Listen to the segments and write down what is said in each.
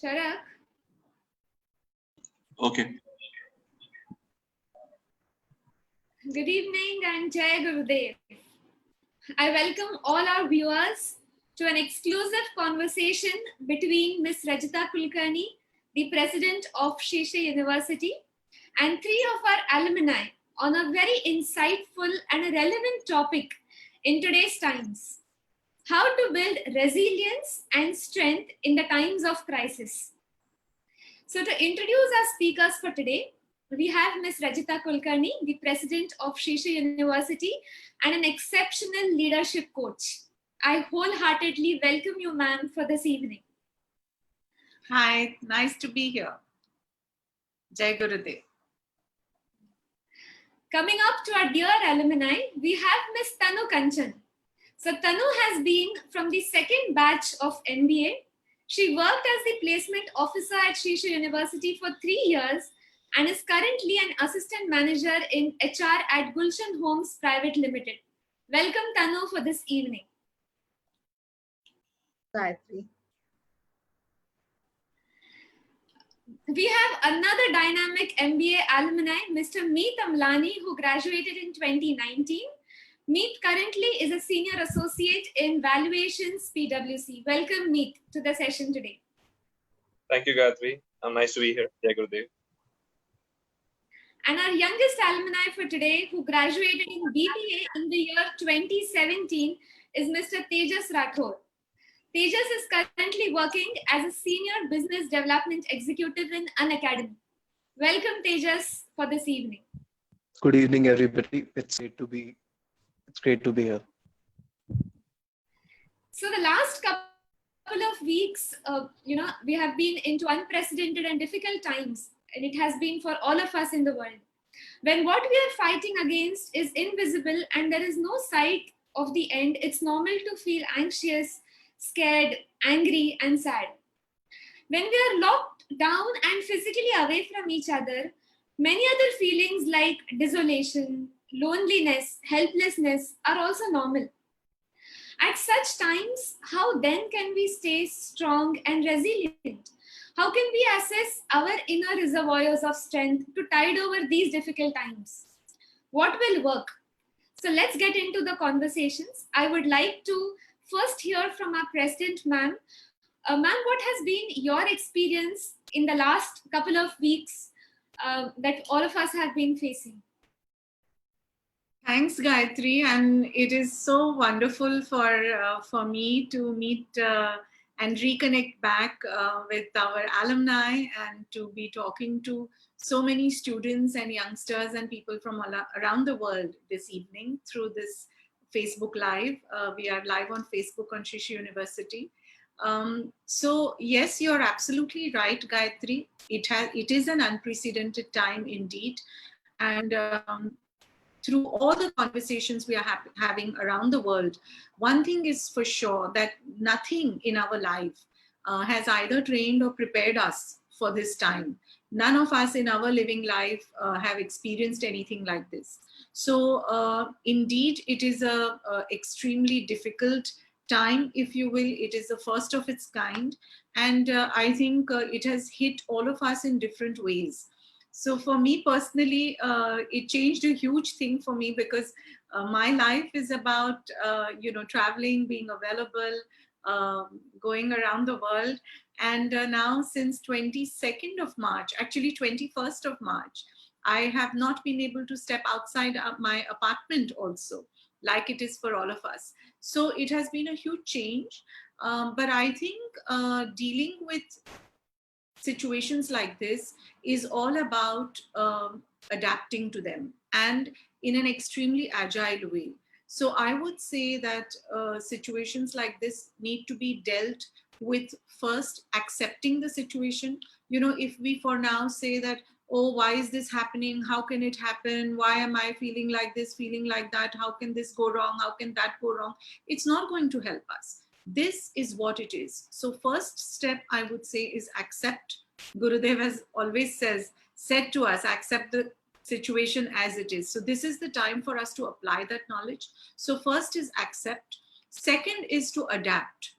Sharak. Okay. Good evening and Jai Gurudev. I welcome all our viewers to an exclusive conversation between Ms. Rajita Kulkarni, the president of Shisha University, and three of our alumni on a very insightful and a relevant topic in today's times: how to build resilience and strength in the times of crisis. So, to introduce our speakers for today, we have Ms. Rajita Kulkarni, the president of Shisha University and an exceptional leadership coach. I wholeheartedly welcome you, ma'am, for this evening. Hi, nice to be here. Jai Gurudev. Coming up to our dear alumni, we have Ms. Tanu Kanchan. So, Tanu has been from the second batch of MBA. She worked as the placement officer at Shisha University for 3 years and is currently an assistant manager in HR at Gulshan Homes Private Limited. Welcome, Tanu, for this evening. Gayatri. We have another dynamic MBA alumni, Mr. Meet Amlani, who graduated in 2019. Meet currently is a senior associate in valuations PwC. Welcome, Meet, to the session today. Thank you, Gayatri. Nice to be here. Jai Gurudev. And our youngest alumni for today, who graduated in BBA in the year 2017, is Mr. Tejas Rathore. Tejas is currently working as a senior business development executive in Unacademy. Welcome, Tejas, for this evening. Good evening, everybody. It's great to be here. So the last couple of weeks, we have been into unprecedented and difficult times, and it has been for all of us in the world. When what we are fighting against is invisible and there is no sight of the end, it's normal to feel anxious, scared, angry, and sad. When we are locked down and physically away from each other, many other feelings like desolation, loneliness, helplessness are also normal. At such times, how then can we stay strong and resilient? How can we assess our inner reservoirs of strength to tide over these difficult times? What will work? So let's get into the conversations. I would like to first hear from our president, ma'am. Ma'am, what has been your experience in the last couple of weeks that all of us have been facing? Thanks, Gayatri. And it is so wonderful for me to meet and reconnect back with our alumni and to be talking to so many students and youngsters and people from all around the world this evening through this Facebook Live. We are live on Facebook on Shisha University. So yes, you're absolutely right, Gayatri. It is an unprecedented time indeed. And through all the conversations we are having around the world, one thing is for sure, that nothing in our life has either trained or prepared us for this time. None of us in our living life have experienced anything like this. So indeed, it is a extremely difficult time, if you will. It is the first of its kind. And I think it has hit all of us in different ways. So for me personally, it changed a huge thing for me, because my life is about, traveling, being available, going around the world. And now since 22nd of March, actually 21st of March, I have not been able to step outside my apartment also, like it is for all of us. So it has been a huge change. But I think dealing with situations like this is all about adapting to them, and in an extremely agile way. So I would say that situations like this need to be dealt with first accepting the situation. If we for now say that, oh, why is this happening? How can it happen? Why am I feeling like this, feeling like that? How can this go wrong? How can that go wrong? It's not going to help us. This is what it is. So first step, I would say, is accept. Gurudev has always said to us, accept the situation as it is. So this is the time for us to apply that knowledge. So first is accept. Second is to adapt.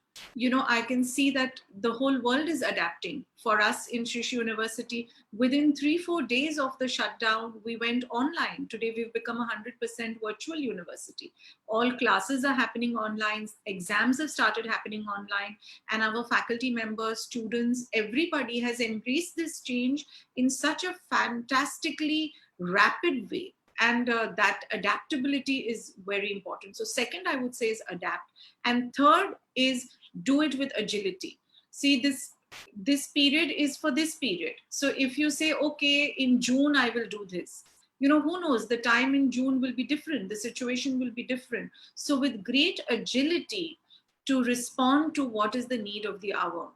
I can see that the whole world is adapting. For us in Srishi University, within 3-4 days of the shutdown, we went online. Today, we've become a 100% virtual university. All classes are happening online. Exams have started happening online. And our faculty members, students, everybody has embraced this change in such a fantastically rapid way. And that adaptability is very important. So second, I would say, is adapt. And third is do it with agility. See, this period is for this period. So if you say, okay, in June I will do this, who knows, the time in June will be different, the situation will be different. So with great agility to respond to what is the need of the hour.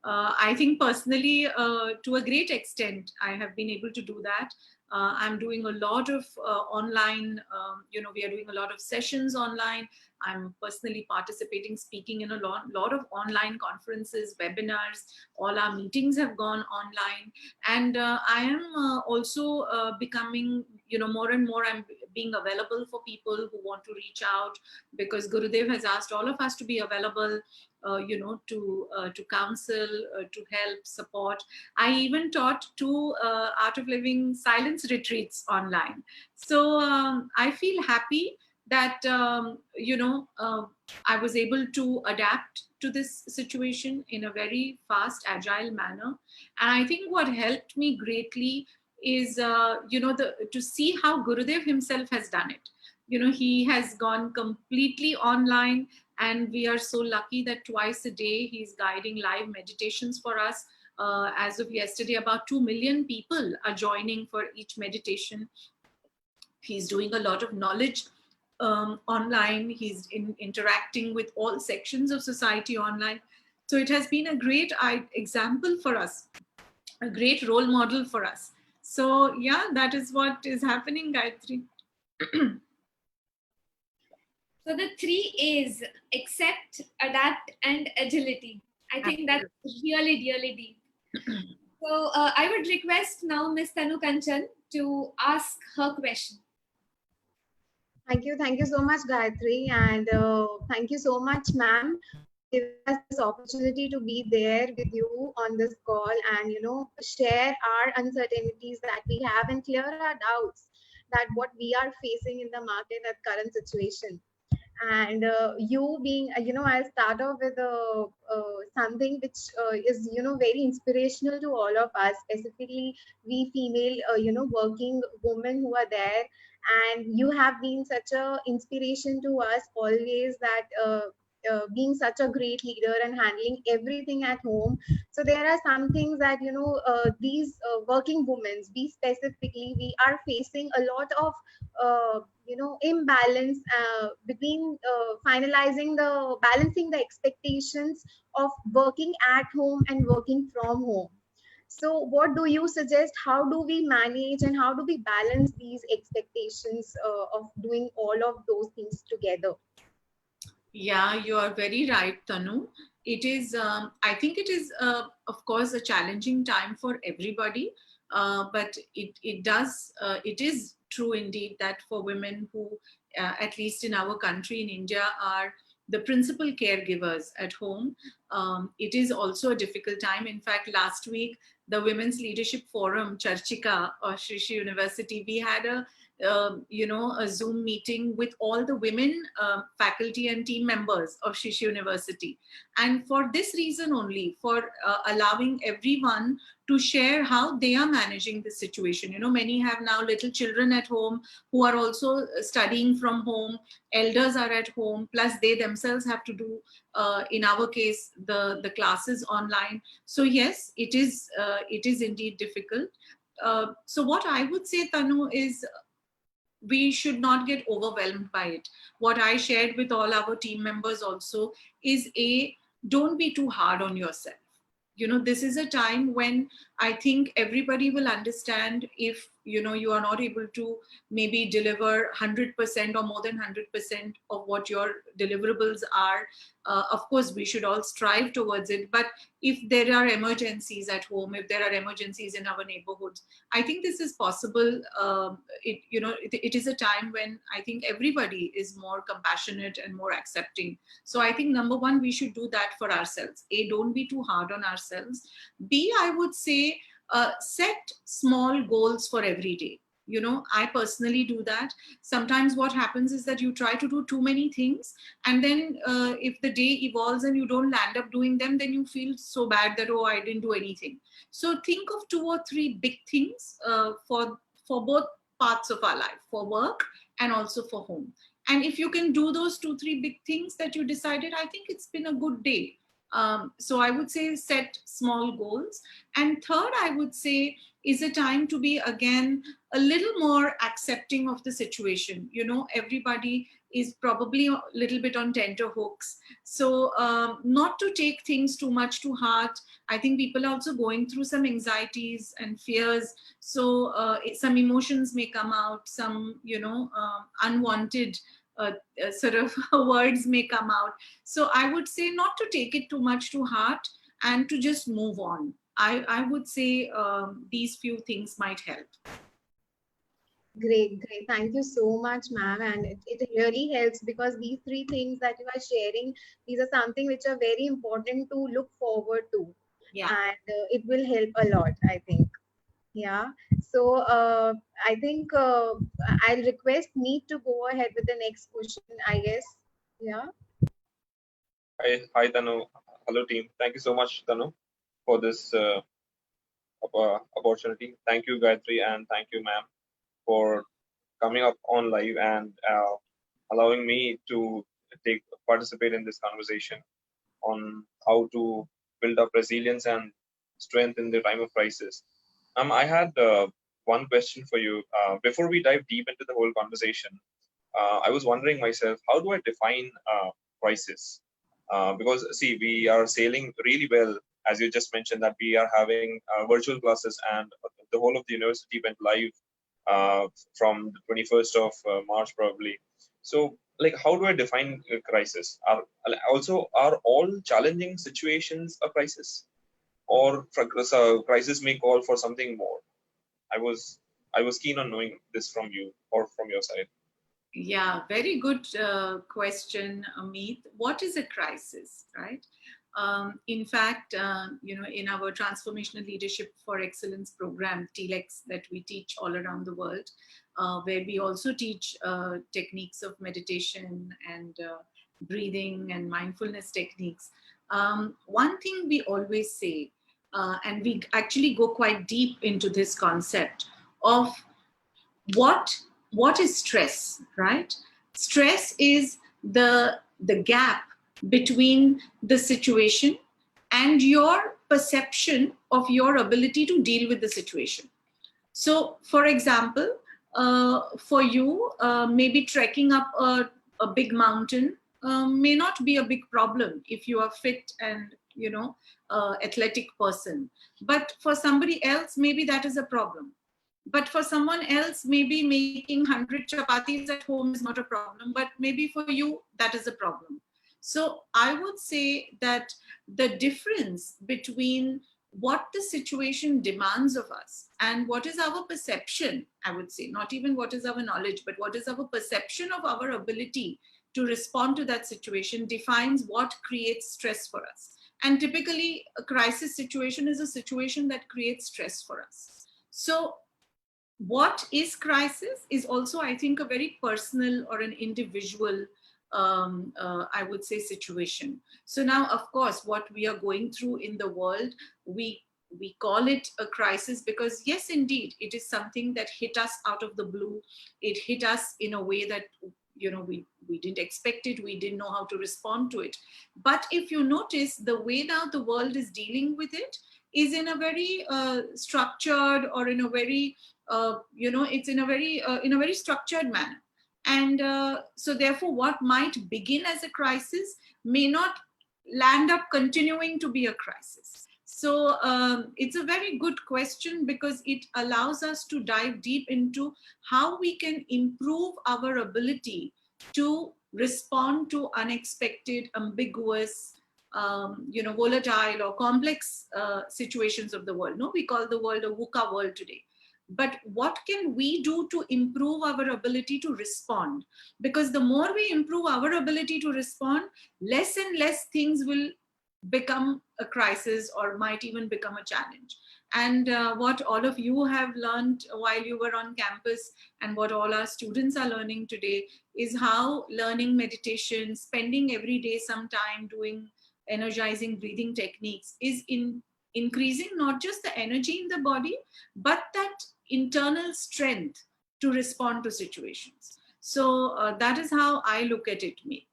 I think personally, to a great extent, I have been able to do that. I'm doing a lot of online, we are doing a lot of sessions online. I'm personally participating, speaking in a lot of online conferences, webinars. All our meetings have gone online. And I am also becoming, more and more, I'm being available for people who want to reach out, because Gurudev has asked all of us to be available, to counsel, to help, support. I even taught 2 Art of Living silence retreats online. So I feel happy that, I was able to adapt to this situation in a very fast, agile manner. And I think what helped me greatly is, to see how Gurudev himself has done it. He has gone completely online, and we are so lucky that twice a day he's guiding live meditations for us. As of yesterday, about 2 million people are joining for each meditation. He's doing a lot of knowledge online. He's interacting with all sections of society online. So it has been a great example for us, a great role model for us. So yeah, that is what is happening, Gayatri. So the 3 A's: accept, adapt, and agility. I think that's really, really deep. So I would request now Ms. Tanu Kanchan to ask her question. Thank you so much, Gayatri, and thank you so much, ma'am, for giving us this opportunity to be there with you on this call and share our uncertainties that we have and clear our doubts that what we are facing in the market at current situation. And you being, I'll start off with something which is very inspirational to all of us, specifically we female working women who are there. And you have been such a inspiration to us always, that being such a great leader and handling everything at home. So there are some things that these working women, we specifically, we are facing a lot of imbalance between finalizing the balancing the expectations of working at home and working from home. So what do you suggest? How do we manage and how do we balance these expectations of doing all of those things together? Yeah, you are very right, Tanu. It is, I think it is, of course, a challenging time for everybody. But it is true indeed that for women who, at least in our country, in India, are the principal caregivers at home, it is also a difficult time. In fact, last week, the Women's Leadership Forum, Charchika, or Srishi University, we had a Zoom meeting with all the women faculty and team members of Srishi University. And for this reason only, for allowing everyone to share how they are managing the situation. Many have now little children at home who are also studying from home. Elders are at home, plus they themselves have to do, in our case, the classes online. So yes, it is indeed difficult. So what I would say, Tanu, is we should not get overwhelmed by it. What I shared with all our team members also is, don't be too hard on yourself. This is a time when I think everybody will understand if, you are not able to maybe deliver 100% or more than 100% of what your deliverables are. Of course, we should all strive towards it. But if there are emergencies at home, if there are emergencies in our neighborhoods, I think this is possible. It is a time when I think everybody is more compassionate and more accepting. So I think number one, we should do that for ourselves. A, don't be too hard on ourselves. B, I would say, set small goals for every day. I personally do that. Sometimes what happens is that you try to do too many things, and then if the day evolves and you don't land up doing them, then you feel so bad that, oh, I didn't do anything. So think of 2 or 3 big things for both parts of our life, for work and also for home. And if you can do those 2, 3 big things that you decided, I think it's been a good day. So I would say set small goals. And third, I would say, is a time to be, again, a little more accepting of the situation. Everybody is probably a little bit on tenterhooks. So not to take things too much to heart. I think people are also going through some anxieties and fears. So some emotions may come out, some, unwanted sort of words may come out. So I would say not to take it too much to heart and to just move on. I would say these few things might help. Great, great. Thank you so much, ma'am. And it really helps, because these 3 things that you are sharing, these are something which are very important to look forward to. Yeah. And it will help a lot, I think. Yeah. So I think I'll request Meet to go ahead with the next question, I guess. Yeah. Hi, Tanu. Hello, team. Thank you so much, Tanu, for this opportunity. Thank you, Gayatri, and thank you, ma'am, for coming up on live and allowing me to participate in this conversation on how to build up resilience and strength in the time of crisis. I had one question for you. Before we dive deep into the whole conversation, I was wondering myself, how do I define crisis? Because see, we are sailing really well, as you just mentioned, that we are having virtual classes, and the whole of the university went live from the 21st of March, probably. So, like, how do I define a crisis? Are all challenging situations a crisis, or crisis may call for something more? I was keen on knowing this from you or from your side. Yeah, very good question, Amit. What is a crisis, right? In fact, in our Transformational Leadership for Excellence program, TLEX, that we teach all around the world, where we also teach techniques of meditation and breathing and mindfulness techniques. One thing we always say, and we actually go quite deep into this concept of what is stress, right? Stress is the gap between the situation and your perception of your ability to deal with the situation. So, for example, for you, maybe trekking up a big mountain may not be a big problem if you are fit and athletic person. But for somebody else, maybe that is a problem. But for someone else, maybe making 100 chapatis at home is not a problem, but maybe for you, that is a problem. So I would say that the difference between what the situation demands of us and what is our perception, I would say, not even what is our knowledge, but what is our perception of our ability to respond to that situation, defines what creates stress for us. And typically, a crisis situation is a situation that creates stress for us. So what is crisis is also, I think, a very personal or an individual, I would say, situation. So now, of course, what we are going through in the world, we call it a crisis because, yes, indeed, it is something that hit us out of the blue. It hit us in a way that we didn't expect it. We didn't know how to respond to it. But if you notice, the way now the world is dealing with it is in a very structured, or in a very it's in a very structured manner. And so therefore, what might begin as a crisis may not land up continuing to be a crisis. So it's a very good question because it allows us to dive deep into how we can improve our ability to respond to unexpected, ambiguous, volatile or complex situations of the world. No, we call the world a VUCA world today. But what can we do to improve our ability to respond? Because the more we improve our ability to respond, less and less things will become a crisis or might even become a challenge. And what all of you have learned while you were on campus and what all our students are learning today is how learning meditation, spending every day some time doing energizing breathing techniques is increasing not just the energy in the body, but that internal strength to respond to situations. So that is how I look at it, Meet.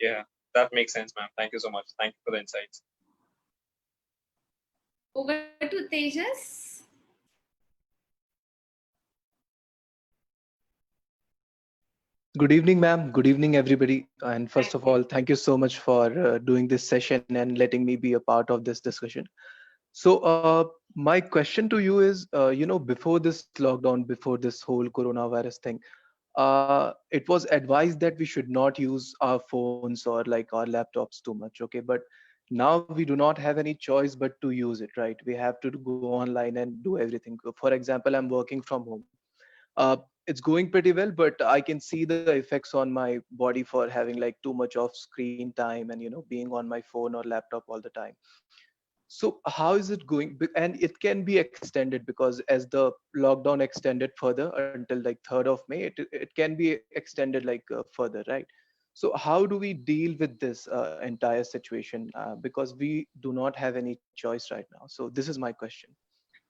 Yeah, that makes sense, ma'am. Thank you so much. Thank you for the insights. Over to Tejas. Good evening, ma'am. Good evening, everybody. And first of all, thank you so much for doing this session and letting me be a part of this discussion. So, my question to you is, before this lockdown, before this whole coronavirus thing, it was advised that we should not use our phones or like our laptops too much. Okay, but now we do not have any choice but to use it, right? We have to go online and do everything. For example, I'm working from home. It's going pretty well, but I can see the effects on my body for having like too much of screen time and being on my phone or laptop all the time. So how is it going? And it can be extended because as the lockdown extended further until like 3rd of May, it can be extended like further, right? So how do we deal with this entire situation? Because we do not have any choice right now. So this is my question.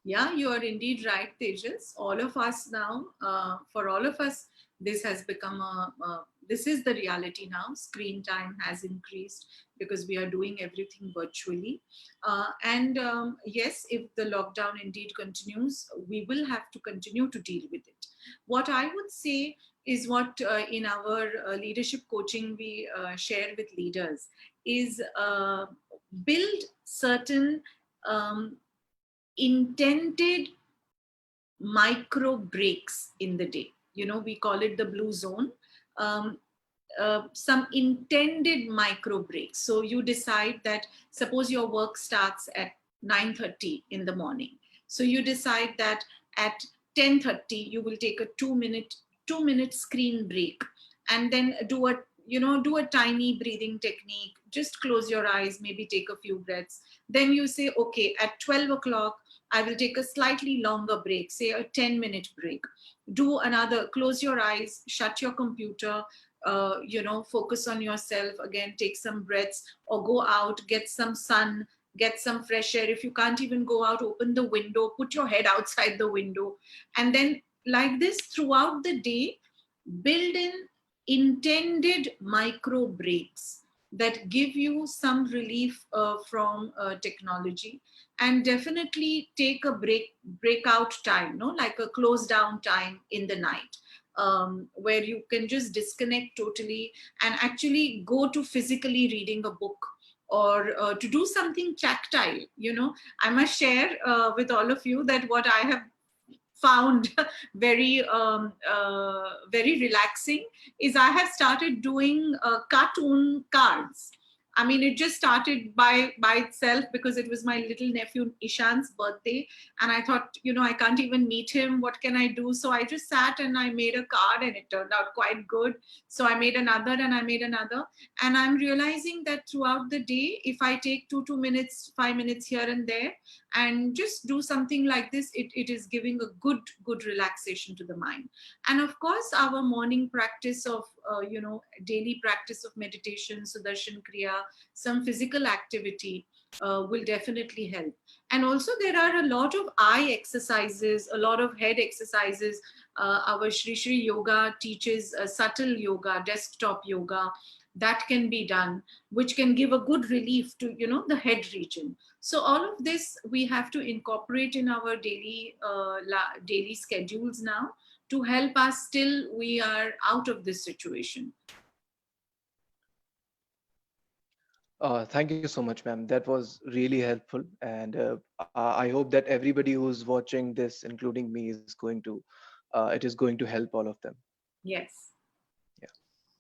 Yeah, you are indeed right, Tejas. All of us now, for all of us, this has become this is the reality now. Screen time has increased because we are doing everything virtually. And yes, if the lockdown indeed continues, we will have to continue to deal with it. What I would say is what in our leadership coaching we share with leaders is build certain um, intended micro breaks in the day. We call it the blue zone. Um, some intended micro breaks. So you decide that suppose your work starts at 9:30 in the morning. So you decide that at 10:30 you will take a 2-minute screen break and then do a tiny breathing technique. Just close your eyes, maybe take a few breaths. Then you say, okay, at 12 o'clock I will take a slightly longer break, say a 10-minute break. Do another, close your eyes, shut your computer, focus on yourself again, take some breaths, or go out, get some sun, get some fresh air. If you can't even go out, open the window, put your head outside the window. And then, like this, throughout the day, build in intended micro breaks that give you some relief from technology, and definitely take a breakout time, no, like a close down time in the night, where you can just disconnect totally and actually go to physically reading a book or to do something tactile. I must share with all of you that what I have found very relaxing is I have started doing cartoon cards. I mean, it just started by itself because it was my little nephew Ishan's birthday, and I thought, I can't even meet him. What can I do? So I just sat and I made a card, and it turned out quite good. So I made another, and I made another, and I'm realizing that throughout the day, if I take 2 minutes, 5 minutes here and there, and just do something like this, it is giving a good relaxation to the mind. And of course, our morning practice of daily practice of meditation, sudarshan kriya, some physical activity will definitely help. And also there are a lot of eye exercises, a lot of head exercises. Our Shri Shri Yoga teaches subtle yoga, desktop yoga, that can be done, which can give a good relief to the head region. So all of this we have to incorporate in our daily schedules now to help us till we are out of this situation. Thank you so much, ma'am. That was really helpful, and I hope that everybody who's watching this, including me, is going to, it is going to help all of them. Yes. Yeah.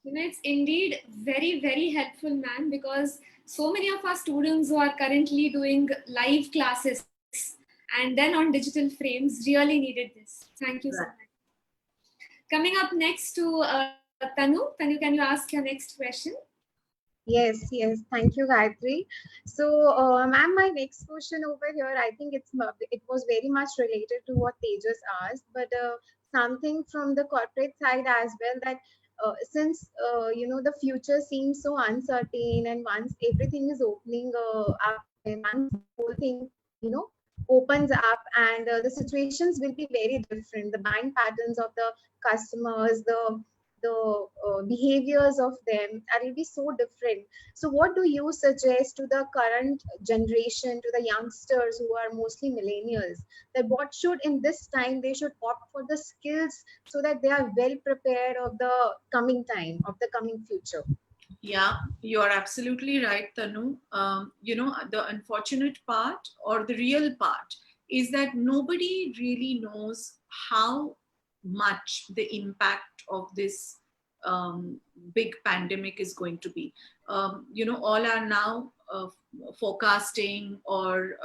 It's indeed very, very helpful, ma'am, because so many of our students who are currently doing live classes and then on digital frames really needed this. Thank you so Right. much. Coming up next to Tanu. Tanu, can you ask your next question? Yes, yes. Thank you, Gayatri. So, ma'am, my next question over here, I think it was very much related to what Tejas asked, but something from the corporate side as well, that since the future seems so uncertain, and once everything is opening up, and once the whole thing you know opens up, and the situations will be very different. The buying patterns of the customers, the behaviors of them will be so different. So what do you suggest to the current generation, to the youngsters who are mostly millennials, that what should in this time they should opt for the skills so that they are well prepared of the coming time, of the coming future? Yeah, you're absolutely right, Tanu. The unfortunate part or the real part is that nobody really knows how much the impact of this big pandemic is going to be. All are now forecasting or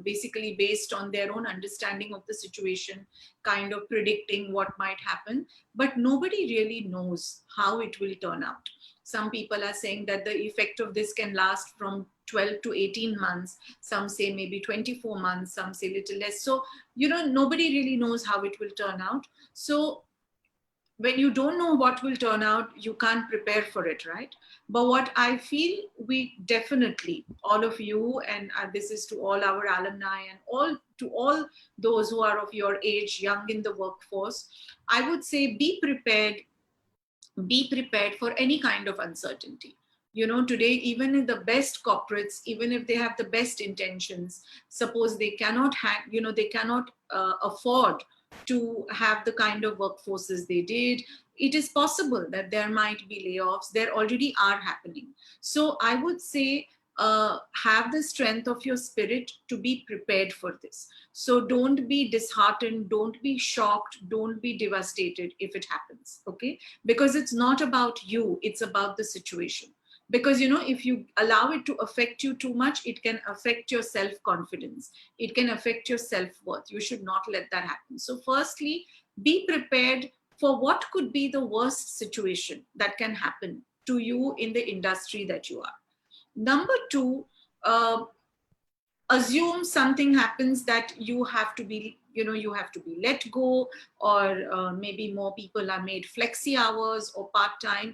basically based on their own understanding of the situation, kind of predicting what might happen, but nobody really knows how it will turn out. Some people are saying that the effect of this can last from 12 to 18 months. Some say maybe 24 months, some say little less. So, nobody really knows how it will turn out. So, when you don't know what will turn out, you can't prepare for it, right? But what I feel, we definitely, all of you, and this is to all our alumni and all those who are of your age, young in the workforce, I would say be prepared for any kind of uncertainty. Today, even in the best corporates, even if they have the best intentions, suppose they cannot afford to have the kind of workforces they did, it is possible that there might be layoffs. There already are happening. So I would say, have the strength of your spirit to be prepared for this. So don't be disheartened, don't be shocked, don't be devastated if it happens. Okay, because it's not about you, it's about the situation. Because if you allow it to affect you too much, it can affect your self confidence, it can affect your self worth. You should not let that happen. So firstly, be prepared for what could be the worst situation that can happen to you in the industry that you are. Number two, uh, assume something happens that you have to be let go, or maybe more people are made flexi hours or part time.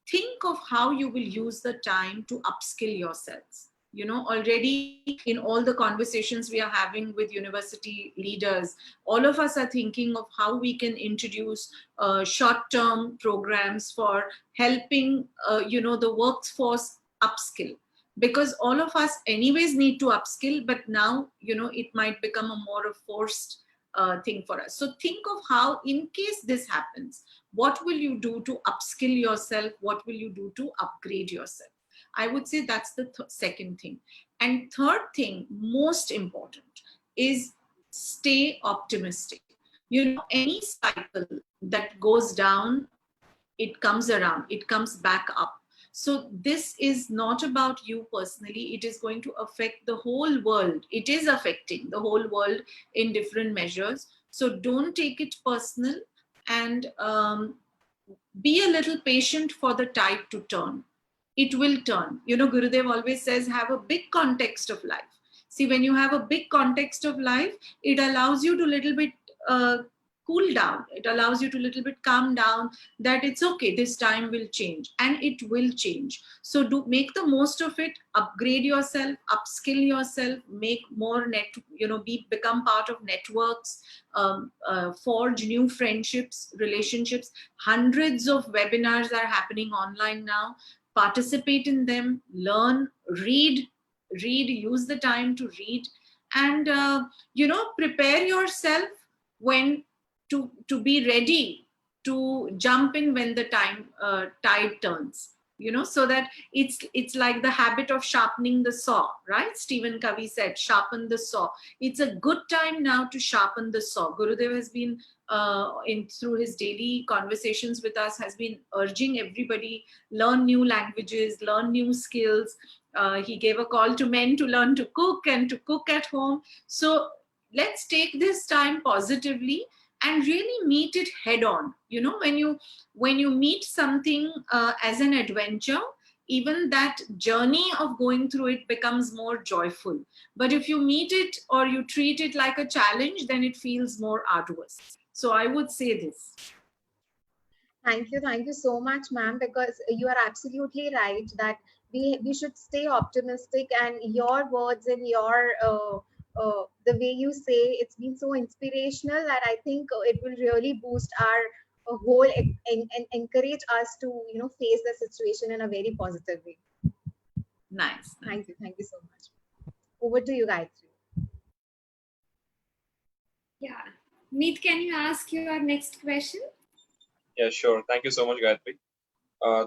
Think of how you will use the time to upskill yourselves. Already in all the conversations we are having with university leaders, all of us are thinking of how we can introduce short-term programs for helping the workforce upskill, because all of us anyways need to upskill, but now it might become a more of forced thing for us. So think of how, in case this happens, what will you do to upskill yourself? What will you do to upgrade yourself? I would say that's the second thing. And third thing, most important, is stay optimistic. Any cycle that goes down, it comes around, it comes back up. So this is not about you personally, it is going to affect the whole world. It is affecting the whole world in different measures. So don't take it personal, and be a little patient for the tide to turn. It will turn. Gurudev always says, have a big context of life. See, when you have a big context of life, it allows you to little bit cool down. It allows you to little bit calm down, that it's okay, this time will change, and it will change. So do make the most of it, upgrade yourself, upskill yourself, make more become part of networks, forge new friendships, relationships. Hundreds of webinars are happening online now. Participate in them, learn, read, use the time to read, and prepare yourself when to be ready to jump in when the tide turns. so that it's like the habit of sharpening the saw, right? Stephen Covey said, sharpen the saw. It's a good time now to sharpen the saw. Gurudev has been through his daily conversations with us, has been urging everybody, learn new languages, learn new skills. He gave a call to men to learn to cook and to cook at home. So let's take this time positively and really meet it head on. When you meet something as an adventure, even that journey of going through it becomes more joyful. But if you meet it or you treat it like a challenge, then it feels more arduous. So I would say this. Thank you so much, ma'am, because you are absolutely right that we should stay optimistic, and your words and your the way you say, it's been so inspirational that I think it will really boost our whole and encourage us to face the situation in a very positive way. Nice. Thank you so much. Over to you, Gayatri. Yeah. Meet, can you ask your next question? Yeah, sure. Thank you so much, Gayatri.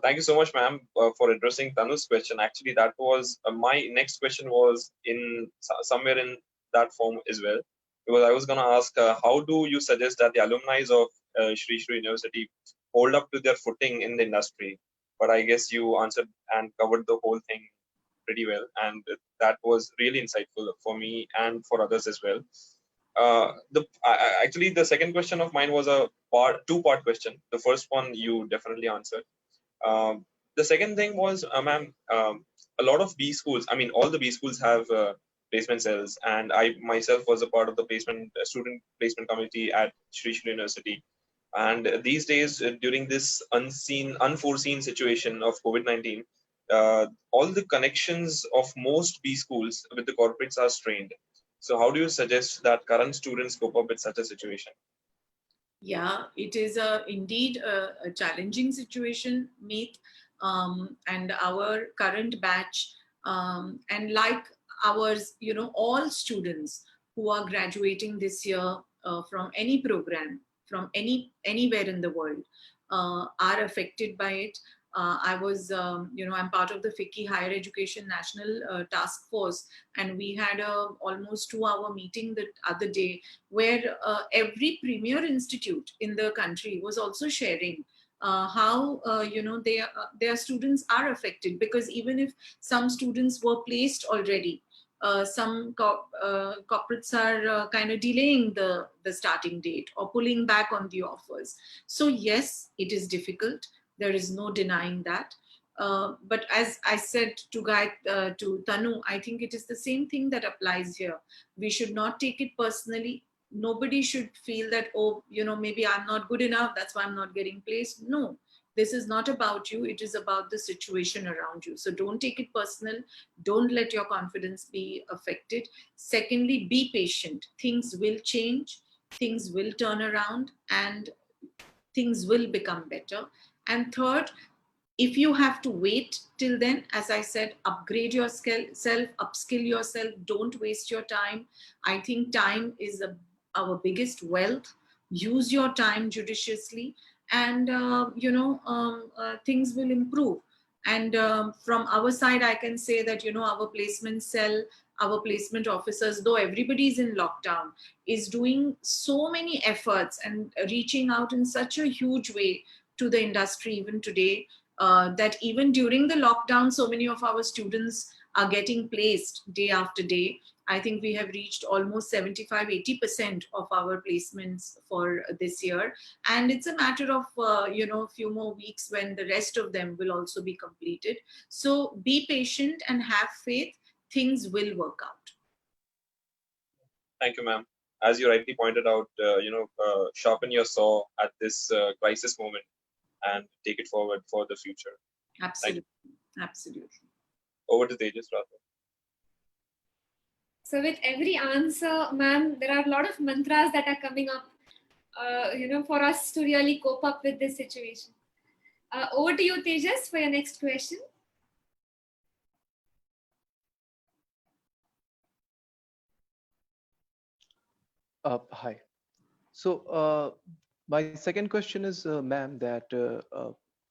Thank you so much, ma'am, for addressing Tanu's question. Actually, that was my next question was in somewhere in that form as well, because I was going to ask, how do you suggest that the alumni of Shri Shri University hold up to their footing in the industry? But I guess you answered and covered the whole thing pretty well, and that was really insightful for me and for others as well. Actually, the second question of mine was a two-part question. The first one you definitely answered. The second thing was, ma'am, a lot of B schools, I mean, all the B schools have placement cells, and I myself was a part of the student placement committee at Shri Shri University. And these days, during this unforeseen situation of COVID-19, all the connections of most B schools with the corporates are strained. So, how do you suggest that current students cope up with such a situation? Yeah, it is indeed a challenging situation, Meet. And our current batch, and like ours, all students who are graduating this year from any program, from anywhere in the world, are affected by it. I'm part of the FICCI Higher Education National Task Force, and we had a almost 2-hour meeting the other day where every premier institute in the country was also sharing how their students are affected, because even if some students were placed already, some corporates are kind of delaying the starting date or pulling back on the offers. So yes, it is difficult. There is no denying that. But as I said to Tanu, I think it is the same thing that applies here. We should not take it personally. Nobody should feel that, oh, maybe I'm not good enough, that's why I'm not getting placed. No, this is not about you. It is about the situation around you. So don't take it personal. Don't let your confidence be affected. Secondly, be patient. Things will change, things will turn around, and things will become better. And third, if you have to wait till then, as I said, upgrade yourself, upskill yourself, don't waste your time. I think time is our biggest wealth. Use your time judiciously, and things will improve. And from our side, I can say that our placement cell, our placement officers, though everybody is in lockdown, is doing so many efforts and reaching out in such a huge way to the industry even today, that even during the lockdown, so many of our students are getting placed day after day. I think we have reached almost 75-80% of our placements for this year. And it's a matter of, a few more weeks when the rest of them will also be completed. So be patient and have faith. Things will work out. Thank you, ma'am. As you rightly pointed out, sharpen your saw at this crisis moment and take it forward for the future. Absolutely. Absolutely. Over to Tejas, rather. So with every answer, ma'am, there are a lot of mantras that are coming up, for us to really cope up with this situation. Over to you, Tejas, for your next question. Hi. So my second question is, ma'am, that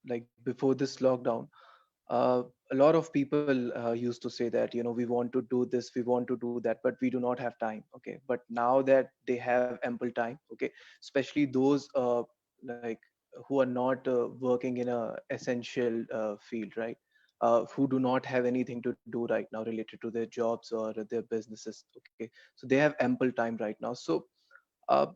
like before this lockdown, a lot of people used to say that, we want to do this, we want to do that, but we do not have time. Okay, but now that they have ample time, okay, especially those like who are not working in a essential field, right, who do not have anything to do right now related to their jobs or their businesses. Okay, so they have ample time right now. So uh,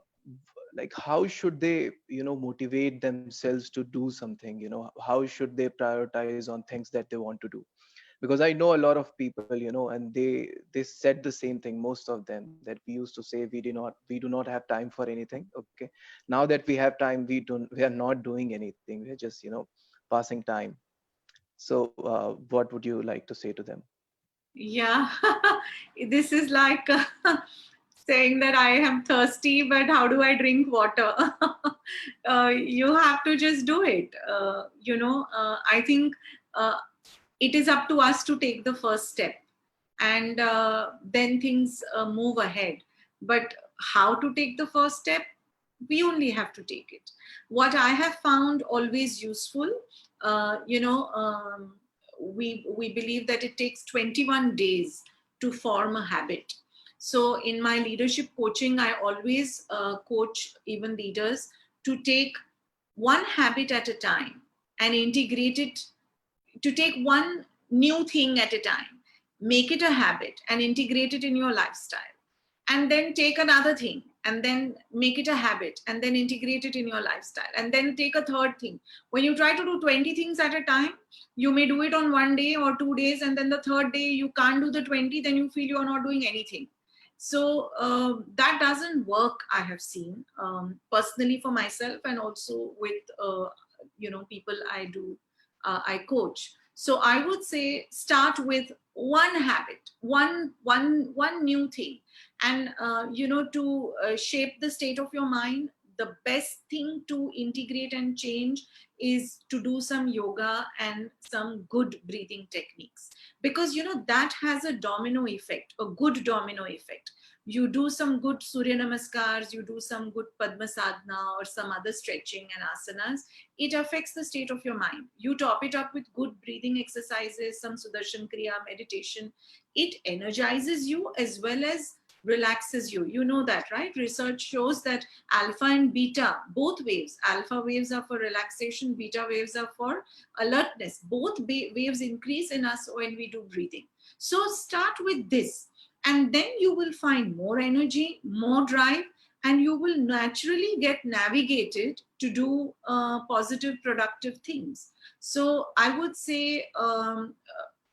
like how should they motivate themselves to do something? How should they prioritize on things that they want to do? Because I know a lot of people, and they said the same thing, most of them, that we used to say we do not have time for anything. Okay, now that we have time, we are not doing anything, we're just passing time. So what would you like to say to them? Yeah, this is like saying that I am thirsty, but how do I drink water? You have to just do it. I think it is up to us to take the first step, and then things move ahead. But how to take the first step? We only have to take it. What I have found always useful, uh, you know, um, we believe that it takes 21 days to form a habit. So in my leadership coaching, I always coach even leaders to take one habit at a time and integrate it, to take one new thing at a time, make it a habit and integrate it in your lifestyle, and then take another thing and then make it a habit and then integrate it in your lifestyle, and then take a third thing. When you try to do 20 things at a time, you may do it on 1 day or 2 days, and then the third day you can't do the 20, then you feel you're not doing anything. So that doesn't work, I have seen, personally for myself, and also with people I coach. So I would say start with one habit, one new thing, and to shape the state of your mind. The best thing to integrate and change is to do some yoga and some good breathing techniques, because that has a domino effect, a good domino effect. You do some good surya namaskars, you do some good padma sadhana or some other stretching and asanas, it affects the state of your mind. You top it up with good breathing exercises, some sudarshan kriya meditation, it energizes you as well as relaxes you. You know that, right? Research shows that alpha and beta, both waves, alpha waves are for relaxation, beta waves are for alertness. Both waves increase in us when we do breathing. So start with this, and then you will find more energy, more drive, and you will naturally get navigated to do positive, productive things. So I would say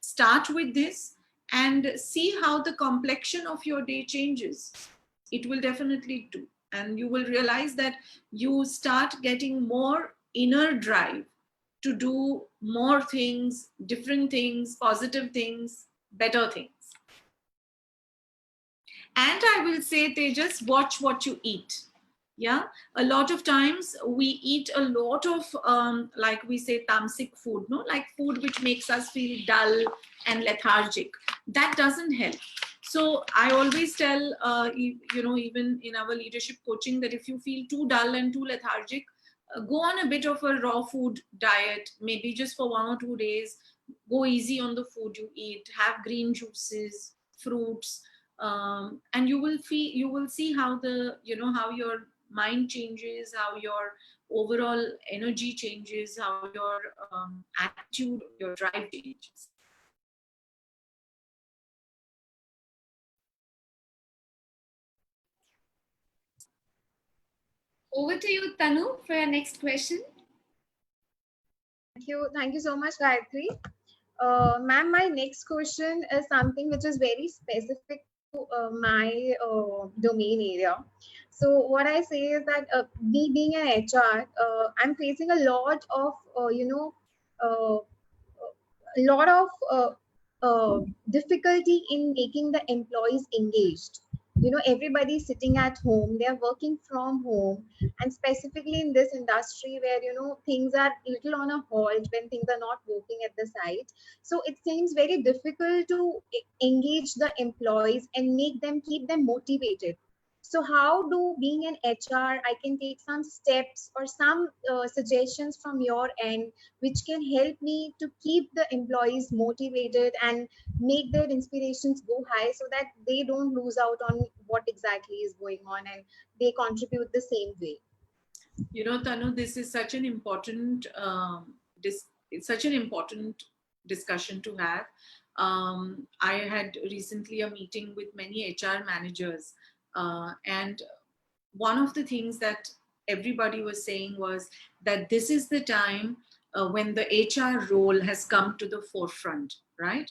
start with this and see how the complexion of your day changes. It will definitely do. And you will realize that you start getting more inner drive to do more things, different things, positive things, better things. And I will say, they just watch what you eat. Yeah, a lot of times we eat a lot of like we say tamasic food, no, like food which makes us feel dull and lethargic. That doesn't help. So I always tell even in our leadership coaching, that if you feel too dull and too lethargic, go on a bit of a raw food diet, maybe just for 1 or 2 days. Go easy on the food you eat, have green juices, fruits, and you will see how how your mind changes, how your overall energy changes, how your attitude, your drive changes. Over to you, Tanu, for your next question. Thank you so much, Gayatri. Ma'am, my next question is something which is very specific to my domain area. So what I say is that me being an HR, I'm facing a lot of uh, a lot of difficulty in making the employees engaged. Everybody's sitting at home, they're working from home, and specifically in this industry where things are little on a halt when things are not working at the site. So it seems very difficult to engage the employees and make them, keep them motivated. So how do, being an HR, I can take some steps or some suggestions from your end which can help me to keep the employees motivated and make their inspirations go high so that they don't lose out on what exactly is going on and they contribute the same way. You know, Tanu, this is such an important it's such an important discussion to have. I had recently a meeting with many HR managers, and one of the things that everybody was saying was that this is the time when the HR role has come to the forefront, right?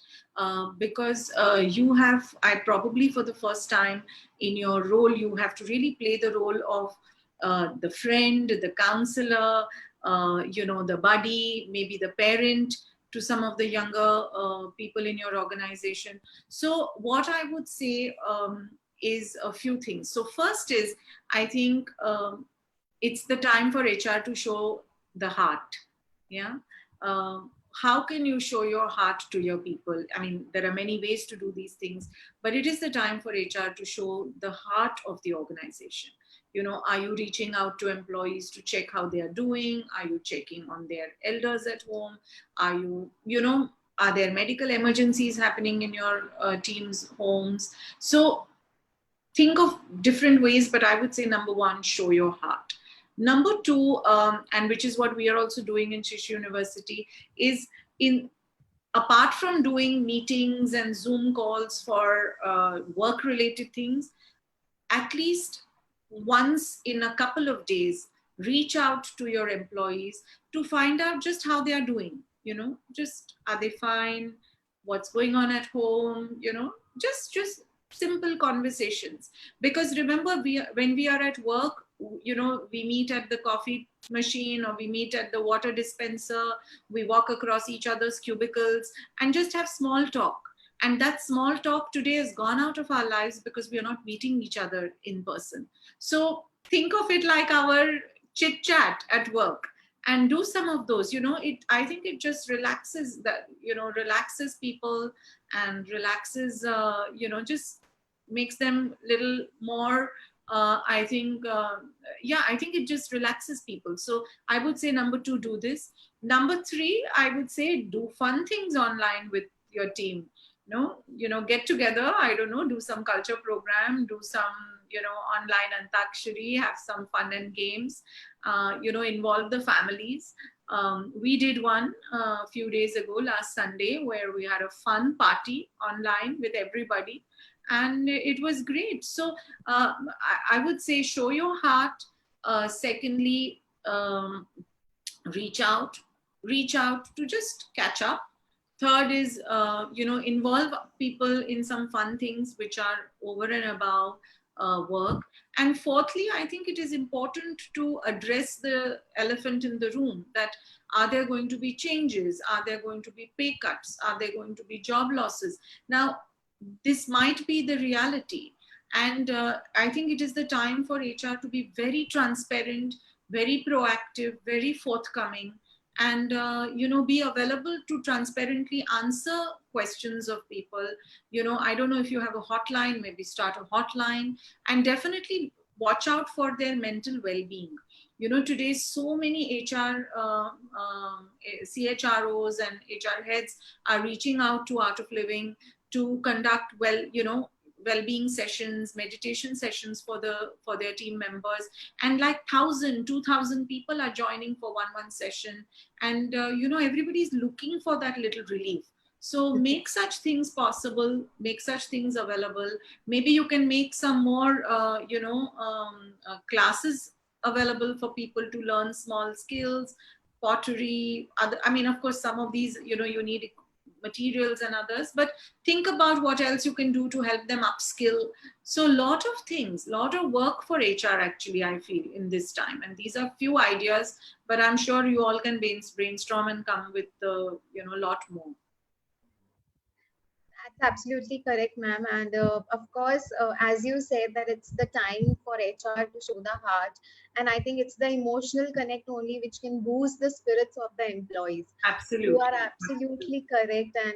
Because you have, I probably for the first time in your role, you have to really play the role of the friend, the counselor, the buddy, maybe the parent to some of the younger people in your organization. So, what I would say is a few things. So, first is I think it's the time for HR to show the heart. Yeah. How can you show your heart to your people? I mean, there are many ways to do these things, but it is the time for HR to show the heart of the organization. You know, are you reaching out to employees to check how they are doing? Are you checking on their elders at home? Are you, are there medical emergencies happening in your team's homes? So think of different ways, but I would say number one, show your heart. Number two, and which is what we are also doing in Shishu University, is in apart from doing meetings and Zoom calls for work related things, at least once in a couple of days, reach out to your employees to find out just how they are doing. Just are they fine? What's going on at home? Just simple conversations. Because remember, when we are at work, we meet at the coffee machine or we meet at the water dispenser, we walk across each other's cubicles and just have small talk. And that small talk today has gone out of our lives because we are not meeting each other in person. So think of it like our chit chat at work and do some of those. I think it just relaxes relaxes people and relaxes, just makes them little more, I think, I think it just relaxes people. So I would say number two, do this. Number three, I would say do fun things online with your team. Get together, I don't know, do some culture program, do some, online antakshari, have some fun and games, involve the families. We did one a few days ago, last Sunday, where we had a fun party online with everybody, and it was great. So I would say show your heart. Secondly, reach out to just catch up. Third is involve people in some fun things which are over and above work. And fourthly, I think it is important to address the elephant in the room, that are there going to be changes, are there going to be pay cuts, are there going to be job losses? Now this might be the reality, and I think it is the time for HR to be very transparent, very proactive, very forthcoming, and be available to transparently answer questions of people. I don't know if you have a hotline, maybe start a hotline, and definitely watch out for their mental well-being. Today so many HR CHROs and HR heads are reaching out to Art of Living to conduct well-being sessions, meditation sessions for their team members, and like 1,000-2,000 people are joining for one session, and everybody's looking for that little relief. So make such things possible, make such things available. Maybe you can make some more classes available for people to learn small skills, pottery, other, I mean, of course some of these you need materials and others, but think about what else you can do to help them upskill. So lot of things, lot of work for HR actually, I feel, in this time. And these are few ideas, but I'm sure you all can brainstorm and come with a lot more. That's absolutely correct, ma'am. And of course, as you said, that it's the time for HR to show the heart. And I think it's the emotional connect only which can boost the spirits of the employees. Absolutely. You are absolutely correct. And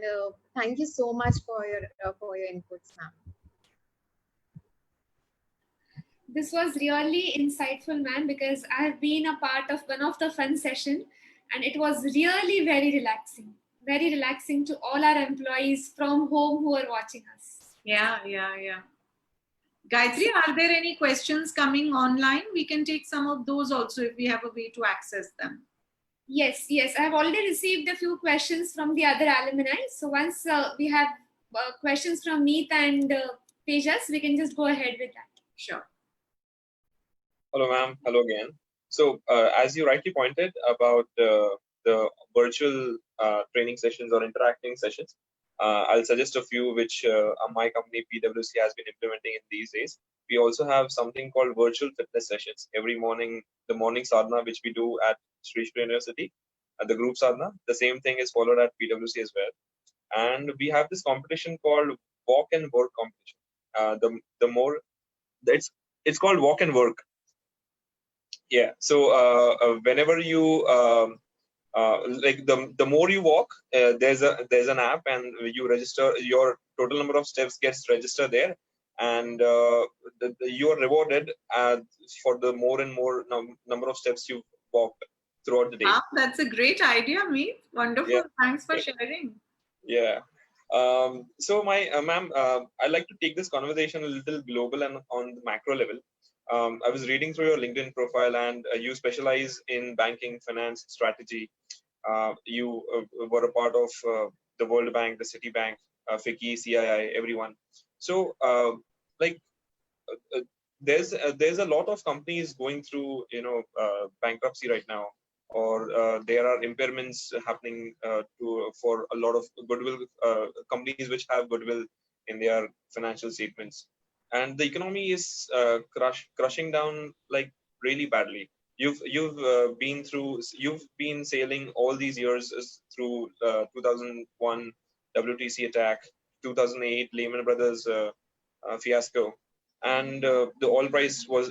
thank you so much for your inputs, ma'am. This was really insightful, ma'am, because I have been a part of one of the fun session, and it was really very relaxing to all our employees from home who are watching us. Yeah. Gayatri, are there any questions coming online? We can take some of those also if we have a way to access them. Yes, I have already received a few questions from the other alumni. So once we have questions from Meet and Tejas, we can just go ahead with that. Sure. Hello, ma'am. Hello again. So, as you rightly pointed about the virtual training sessions or interacting sessions, I'll suggest a few which my company PwC has been implementing in these days. We also have something called virtual fitness sessions every morning. The morning sadhana which we do at Sri University, at the group sadhana, the same thing is followed at PwC as well. And we have this competition called Walk and Work competition. The more it's called Walk and Work. Yeah. So whenever you like the more you walk, there's an app, and you register your total number of steps gets registered there, and you are rewarded for the more and more number of steps you've walked throughout the day. Ah, that's a great idea, Meet. Wonderful. Yeah. Thanks for sharing. Yeah. So my ma'am, I'd like to take this conversation a little global and on the macro level. I was reading through your LinkedIn profile, and you specialize in banking, finance, strategy. You were a part of the World Bank, the Citibank, FICCI, CII, everyone. So, like, there's a lot of companies going through, bankruptcy right now, or there are impairments happening for a lot of goodwill companies which have goodwill in their financial statements, and the economy is crushing down like really badly. You've been sailing all these years through 2001 WTC attack, 2008 Lehman Brothers fiasco, and the oil price was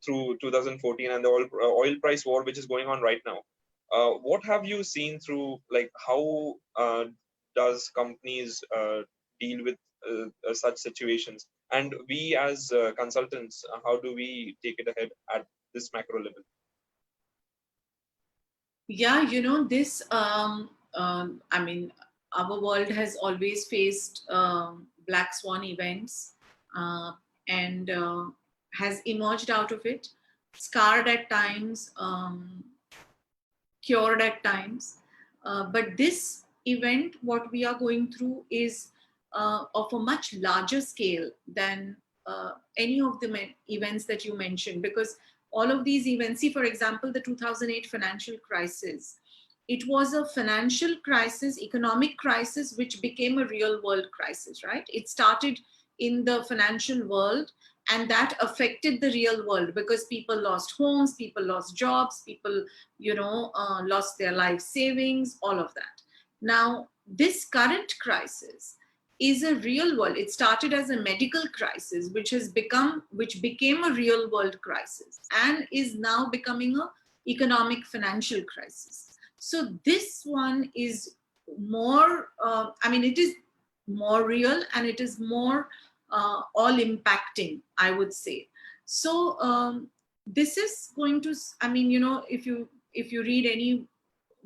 through 2014, and the oil price war which is going on right now. What have you seen through, like, how does companies deal with such situations, and we as consultants, how do we take it ahead at this macro level? Yeah, this, I mean, our world has always faced black swan events, and has emerged out of it, scarred at times, cured at times. But this event, what we are going through, is of a much larger scale than any of the events that you mentioned, because all of these events, see, for example, the 2008 financial crisis, it was a financial crisis, economic crisis, which became a real world crisis, right? It started in the financial world, and that affected the real world because people lost homes, people lost jobs, people lost their life savings, all of that. Now, this current crisis is a real world. It started as a medical crisis, which became a real world crisis, and is now becoming a economic financial crisis. So this one is more, it is more real, and it is more all impacting, I would say. So this is going to, if you read any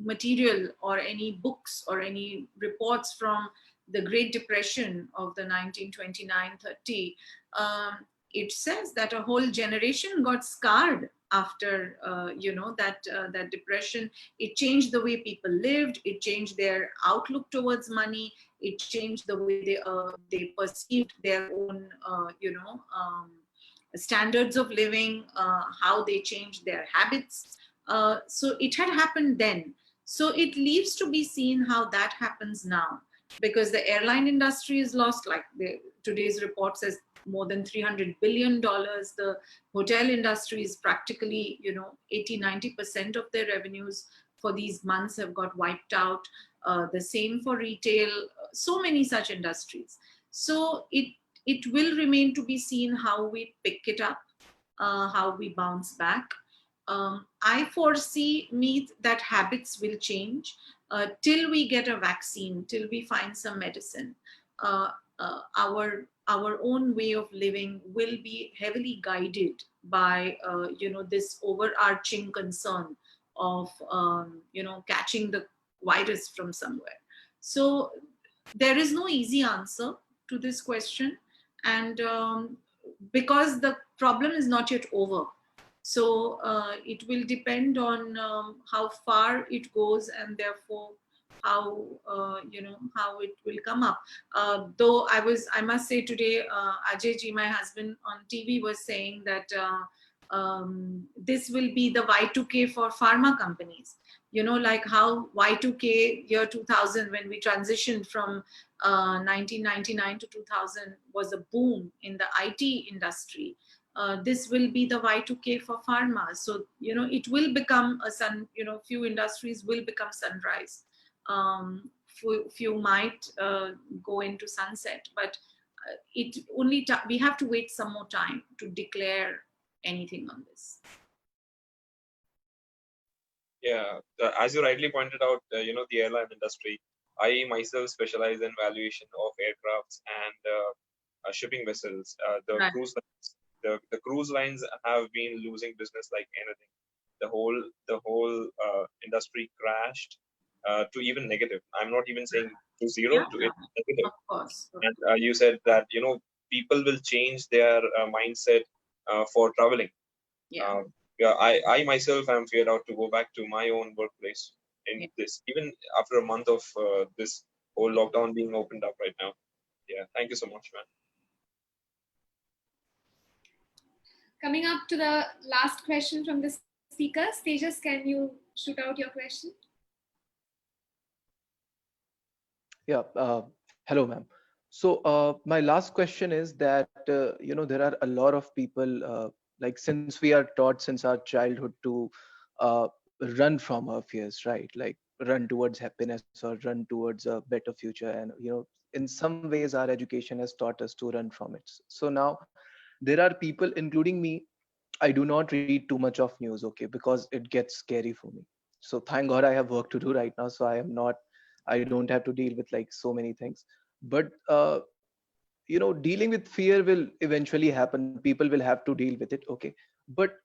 material or any books or any reports from the Great Depression of the 1929-30, it says that a whole generation got scarred after that depression. It changed the way people lived. It changed their outlook towards money. It changed the way they perceived their own standards of living, how they changed their habits. So it had happened then. So it leaves to be seen how that happens now, because the airline industry is lost, like today's report says, more than $300 billion. The hotel industry is practically, 80-90% of their revenues for these months have got wiped out. The same for retail, so many such industries. So it will remain to be seen how we pick it up, how we bounce back. I foresee, Meet, that habits will change till we get a vaccine, till we find some medicine. uh, our own way of living will be heavily guided by this overarching concern of catching the virus from somewhere. So there is no easy answer to this question, and because the problem is not yet over, so it will depend on how far it goes, and therefore how how it will come up. Though I must say today, Ajay ji, my husband, on TV was saying that this will be the Y2K for pharma companies. Like how Y2K, year 2000, when we transitioned from 1999 to 2000, was a boom in the IT industry. This will be the Y2K for pharma. So, it will become a few industries will become sunrise. Few might go into sunset, but we have to wait some more time to declare anything on this. Yeah, as you rightly pointed out, the airline industry. I myself specialize in valuation of aircrafts and shipping vessels. The Right. cruise lines, the cruise lines have been losing business like anything. The whole industry crashed to even negative. I'm not even saying to zero, Yeah, to it negative. of course. And you said that people will change their mindset for traveling. Yeah. Yeah, I myself am feared out to go back to my own workplace in Yeah. this, even after a month of this whole lockdown being opened up right now. Yeah, thank you so much, man. Coming up to the last question from the speakers. Tejas, can you shoot out your question? Yeah. Hello, ma'am. So my last question is that there are a lot of people, like, since we are taught since our childhood to uh, run from our fears, right? Like, run towards happiness or run towards a better future, and in some ways our education has taught us to run from it. So now there are people, including me. I do not read too much of news, okay, because it gets scary for me. So thank God I have work to do right now, so I don't have to deal with like so many things. But dealing with fear will eventually happen. People will have to deal with it, okay. But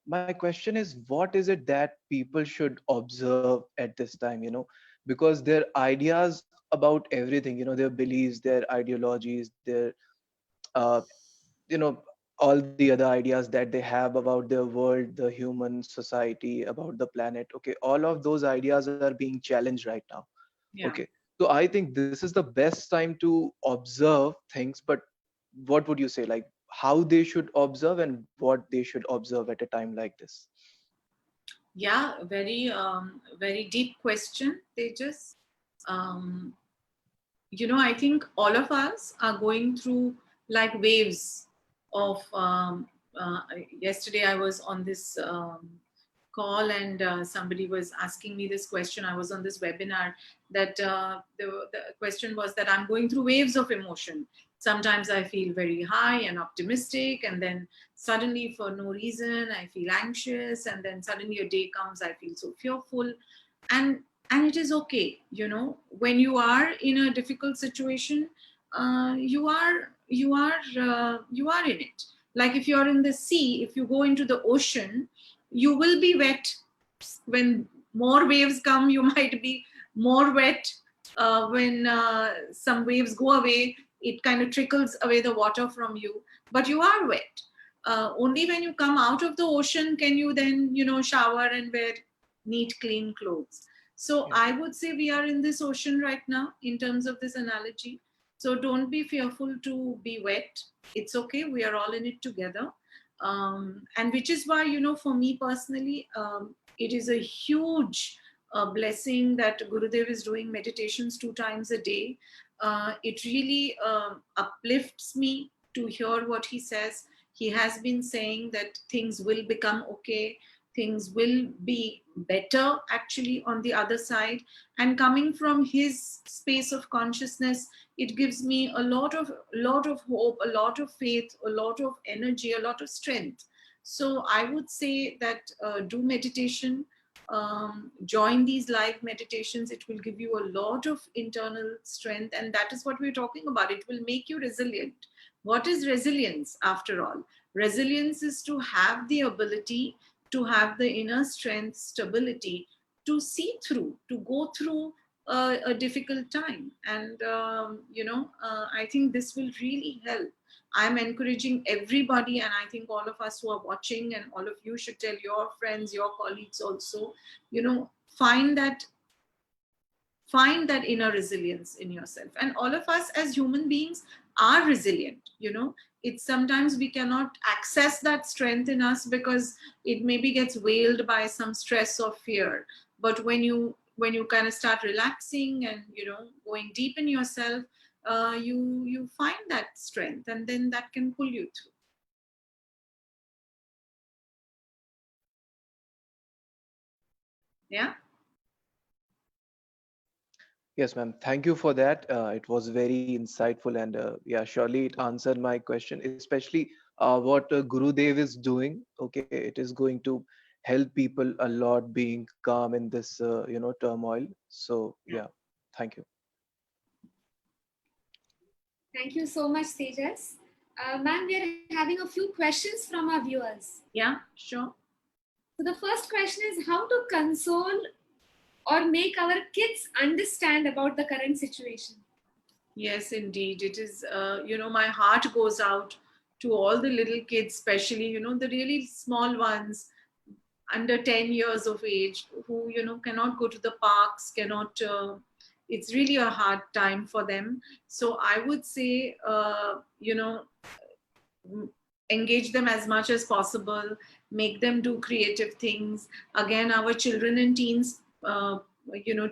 my question is, what is it that people should observe at this time? Because their ideas about everything, their beliefs, their ideologies, their uh, you know all the other ideas that they have about their world, the human society, about the planet, okay, all of those ideas are being challenged right now, Yeah. okay. So I think this is the best time to observe things. But what would you say, like, how they should observe and what they should observe at a time like this? Yeah, very deep question, Tejas. Um, I think all of us are going through like waves of. Yesterday, I was on this call, and somebody was asking me this question. I was on this webinar that the question was that I'm going through waves of emotion. Sometimes I feel very high and optimistic, and then suddenly, for no reason, I feel anxious, and then suddenly a day comes, I feel so fearful, and and it is okay. When you are in a difficult situation, you are in it. Like if you're in the sea, if you go into the ocean, you will be wet. When more waves come, you might be more wet. When some waves go away, it kind of trickles away the water from you, but you are wet. Only when you come out of the ocean can you then shower and wear neat clean clothes. So Yeah. I would say we are in this ocean right now in terms of this analogy. So don't be fearful to be wet. It's okay. We are all in it together. And which is why, for me personally, it is a huge blessing that Gurudev is doing meditations 2 times a day. It really uplifts me to hear what he says. He has been saying that things will become okay, things will be better actually on the other side. And coming from his space of consciousness, it gives me a lot of hope, a lot of faith, a lot of energy, a lot of strength. So I would say that do meditation, join these live meditations. It will give you a lot of internal strength, and that is what we're talking about. It will make you resilient. What is resilience after all? Resilience is to have the ability to have the inner strength, stability, to see through, to go through a difficult time. And, I think this will really help. I'm encouraging everybody, and I think all of us who are watching, and all of you should tell your friends, your colleagues also, find that inner resilience in yourself. And all of us as human beings are resilient. It's sometimes we cannot access that strength in us because it maybe gets veiled by some stress or fear. But when you kind of start relaxing and going deep in yourself, you find that strength, and then that can pull you through. Yeah. Yes, ma'am. Thank you for that. It was very insightful, and yeah, surely it answered my question, especially what Gurudev is doing. Okay, it is going to help people a lot being calm in this, turmoil. So yeah, thank you. Thank you so much, Tejas. Ma'am, we are having a few questions from our viewers. Yeah, sure. So the first question is how to console or make our kids understand about the current situation. Yes, indeed. It is, my heart goes out to all the little kids, especially, the really small ones under 10 years of age who, cannot go to the parks, cannot, it's really a hard time for them. So I would say, engage them as much as possible, make them do creative things. Again, our children and teens,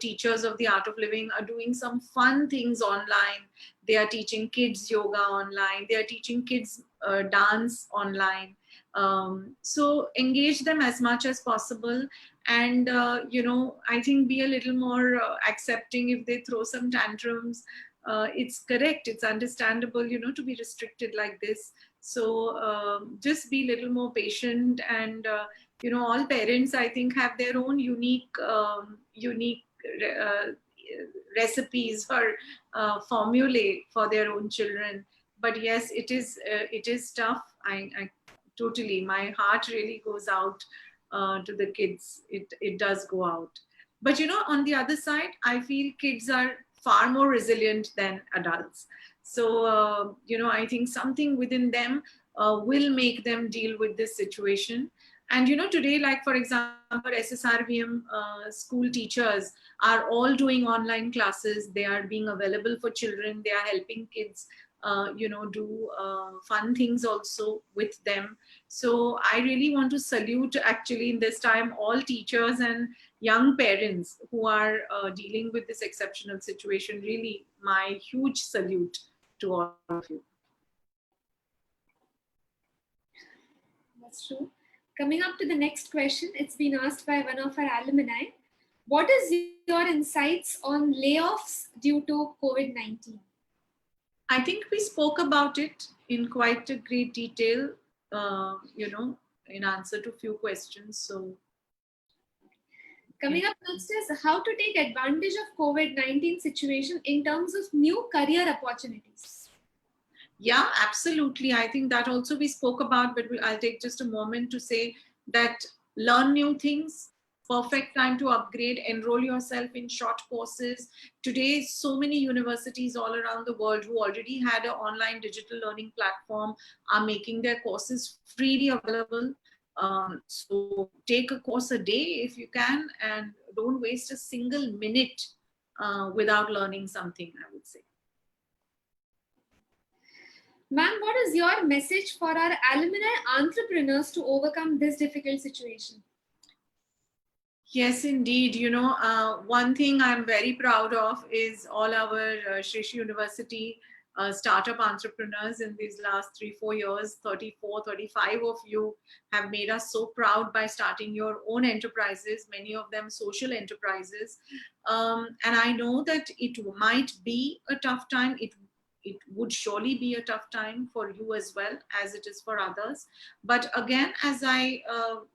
teachers of the art of living are doing some fun things online. They are teaching kids yoga online, they are teaching kids dance online. So engage them as much as possible, and I think be a little more accepting if they throw some tantrums. It's correct, it's understandable, to be restricted like this. So just be a little more patient, and all parents, I think, have their own unique recipes or formulae for their own children. But yes, it is tough. I totally, my heart really goes out to the kids. It does go out. But on the other side, I feel kids are far more resilient than adults. So, I think something within them will make them deal with this situation. And, today, like, for example, SSRVM school teachers are all doing online classes. They are being available for children. They are helping kids, do fun things also with them. So I really want to salute, actually, in this time, all teachers and young parents who are dealing with this exceptional situation. Really, my huge salute to all of you. That's true. Coming up to the next question, it's been asked by one of our alumni. What is your insights on layoffs due to COVID-19? I think we spoke about it in quite a great detail, in answer to a few questions. So, Coming up next is how to take advantage of COVID-19 situation in terms of new career opportunities. yeah, absolutely. I think that also we spoke about, but I'll take just a moment to say that learn new things. Perfect time to upgrade, enroll yourself in short courses. Today, so many universities all around the world who already had an online digital learning platform are making their courses freely available. So take a course a day if you can, and don't waste a single minute without learning something, I would say. Ma'am, what is your message for our alumni entrepreneurs to overcome this difficult situation? Yes, indeed. One thing I'm very proud of is all our Shrishi University startup entrepreneurs in these last 3-4 years. 34, 35 of you have made us so proud by starting your own enterprises, many of them social enterprises. And I know that it might be a tough time. It would surely be a tough time for you as well as it is for others. But again, as I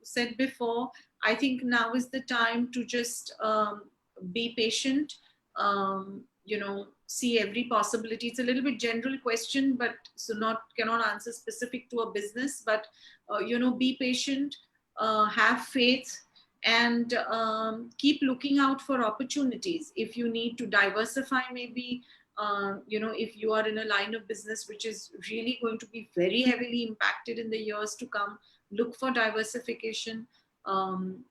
said before, I think now is the time to just be patient, see every possibility. It's a little bit general question, but so cannot answer specific to a business, but be patient, have faith, and keep looking out for opportunities. If you need to diversify, maybe if you are in a line of business which is really going to be very heavily impacted in the years to come, look for diversification.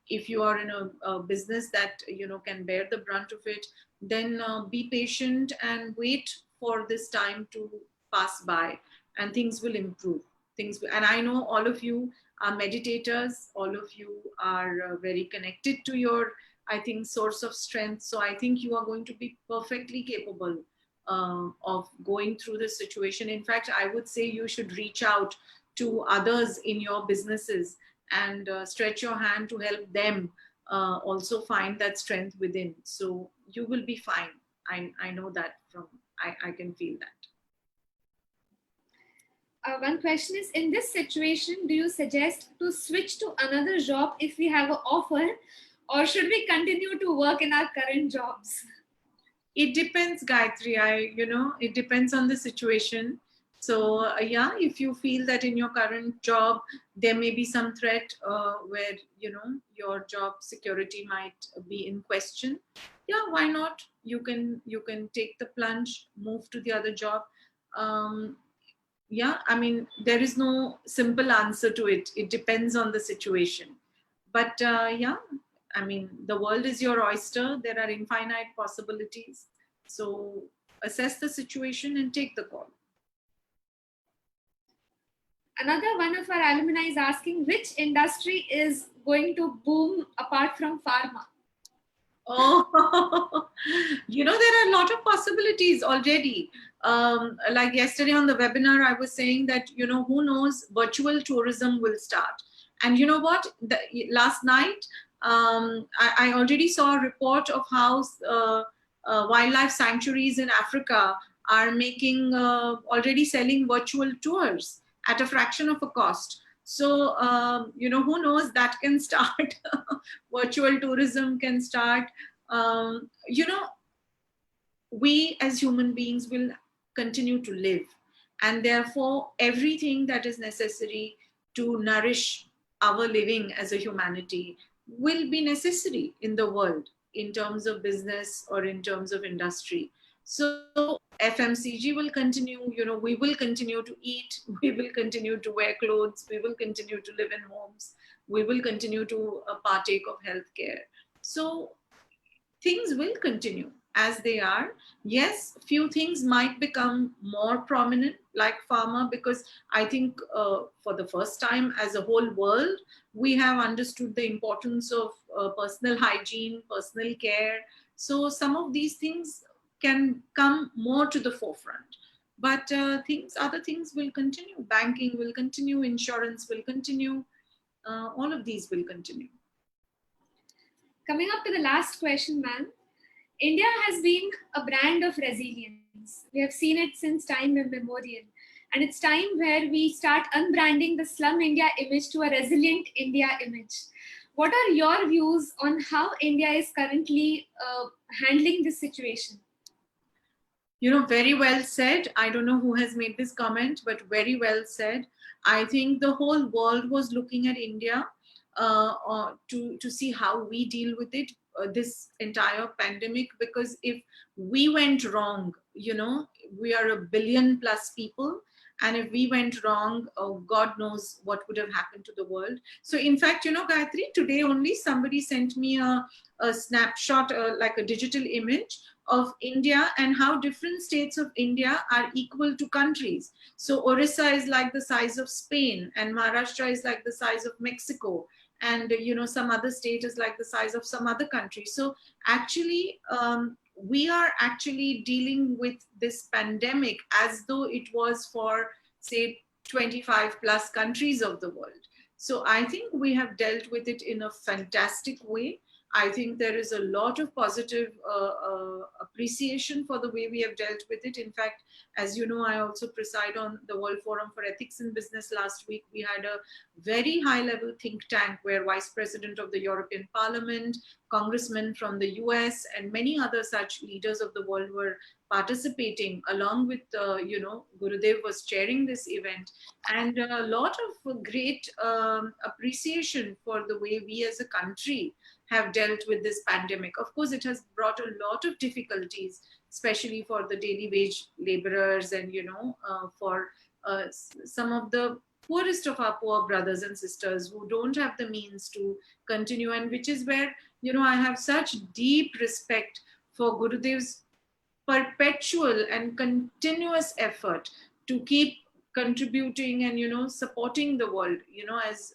If you are in a business that can bear the brunt of it, then be patient and wait for this time to pass by, and things will improve. And I know all of you are meditators, all of you are very connected to your, I think, source of strength. So I think you are going to be perfectly capable of going through this situation. In fact, I would say you should reach out to others in your businesses and stretch your hand to help them also find that strength within. So you will be fine. I know that I can feel that. One question is, in this situation, do you suggest to switch to another job if we have an offer, or should we continue to work in our current jobs? It depends, Gayatri. It depends on the situation. So yeah, if you feel that in your current job there may be some threat where your job security might be in question, yeah, why not? You can take the plunge, move to the other job. Yeah, I mean, there is no simple answer to it. It depends on the situation. But yeah, I mean, the world is your oyster. There are infinite possibilities. So assess the situation and take the call. Another one of our alumni is asking, which industry is going to boom apart from pharma? Oh, there are a lot of possibilities already. Like yesterday on the webinar, I was saying that, who knows, virtual tourism will start. And you know what? Last night, I already saw a report of how wildlife sanctuaries in Africa are making, already selling virtual tours at a fraction of a cost. So, who knows, that can start. Virtual tourism can start. We as human beings will continue to live, and therefore everything that is necessary to nourish our living as a humanity will be necessary in the world, in terms of business or in terms of industry. So FMCG will continue, we will continue to eat, we will continue to wear clothes, we will continue to live in homes, we will continue to partake of healthcare. So things will continue as they are. Yes, few things might become more prominent, like pharma, because I think for the first time as a whole world, we have understood the importance of personal hygiene, personal care. So some of these things can come more to the forefront. But other things will continue. Banking will continue, insurance will continue, all of these will continue. Coming up to the last question, ma'am. India has been a brand of resilience. We have seen it since time immemorial. And it's time where we start unbranding the slum India image to a resilient India image. What are your views on how India is currently handling this situation? Very well said. I don't know who has made this comment, but very well said. I think the whole world was looking at India to see how we deal with it, this entire pandemic, because if we went wrong, we are a billion plus people, and if we went wrong, God knows what would have happened to the world. So in fact, Gayatri, today only somebody sent me a snapshot, like a digital image of India and how different states of India are equal to countries. So Orissa is like the size of Spain, and Maharashtra is like the size of Mexico, and some other state is like the size of some other country. So actually, we are actually dealing with this pandemic as though it was for, say, 25 plus countries of the world. So I think we have dealt with it in a fantastic way. I think there is a lot of positive appreciation for the way we have dealt with it. In fact, as you know, I also preside on the World Forum for Ethics in Business. Last week, we had a very high level think tank where Vice President of the European Parliament, congressmen from the US, and many other such leaders of the world were participating, along with, Gurudev was chairing this event, and a lot of great appreciation for the way we as a country have dealt with this pandemic. Of course, it has brought a lot of difficulties, especially for the daily wage laborers and, for some of the poorest of our poor brothers and sisters who don't have the means to continue, and which is where, I have such deep respect for Gurudev's perpetual and continuous effort to keep contributing and supporting the world, as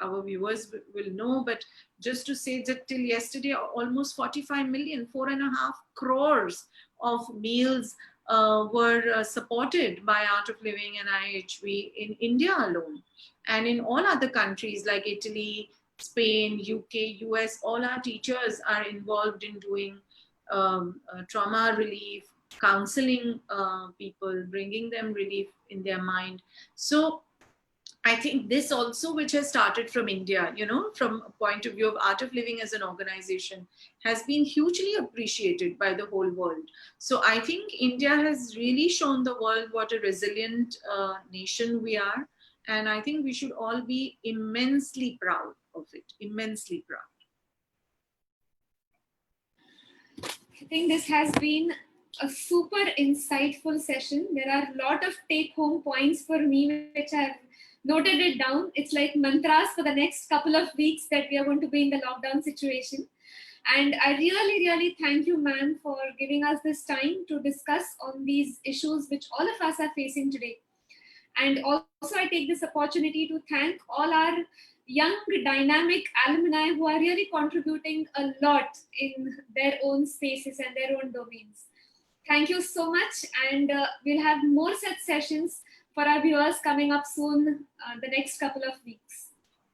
our viewers will know. But just to say that till yesterday, almost 45 million, 4.5 crores of meals were supported by Art of Living and IHV in India alone, and in all other countries like Italy, Spain, UK, US. All our teachers are involved in doing trauma relief, counseling people, bringing them relief in their mind. So I think this also, which has started from India, from a point of view of Art of Living as an organization, has been hugely appreciated by the whole world. So I think India has really shown the world what a resilient nation we are. And I think we should all be immensely proud of it, immensely proud. I think this has been a super insightful session. There are a lot of take-home points for me, which I've noted it down. It's like mantras for the next couple of weeks that we are going to be in the lockdown situation. And I really, really thank you, ma'am, for giving us this time to discuss on these issues which all of us are facing today. And also, I take this opportunity to thank all our young, dynamic alumni who are really contributing a lot in their own spaces and their own domains. Thank you so much. And we'll have more such sessions for our viewers coming up soon, the next couple of weeks.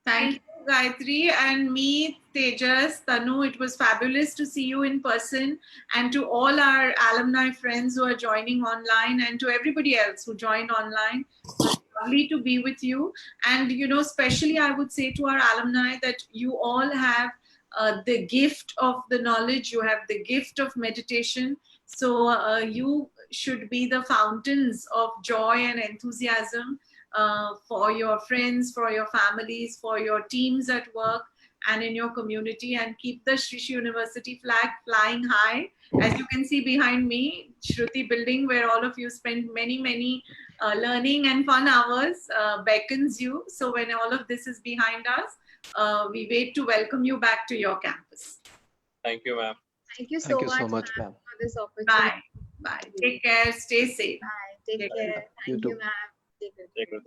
Thank you, Gayatri, and me, Tejas, Tanu. It was fabulous to see you in person, and to all our alumni friends who are joining online, and to everybody else who joined online. It's lovely to be with you. And, especially I would say to our alumni that you all have the gift of the knowledge, you have the gift of meditation. So you should be the fountains of joy and enthusiasm for your friends, for your families, for your teams at work and in your community, and keep the Shrishi University flag flying high. As you can see behind me, Shruti building, where all of you spend many learning and fun hours, beckons you. So when all of this is behind us, we wait to welcome you back to your campus. Thank you, ma'am. Thank you so much, ma'am, for this opportunity. Bye. Take care. Stay safe. Bye. Take care. You Thank too. you, ma'am. Take care. Take care.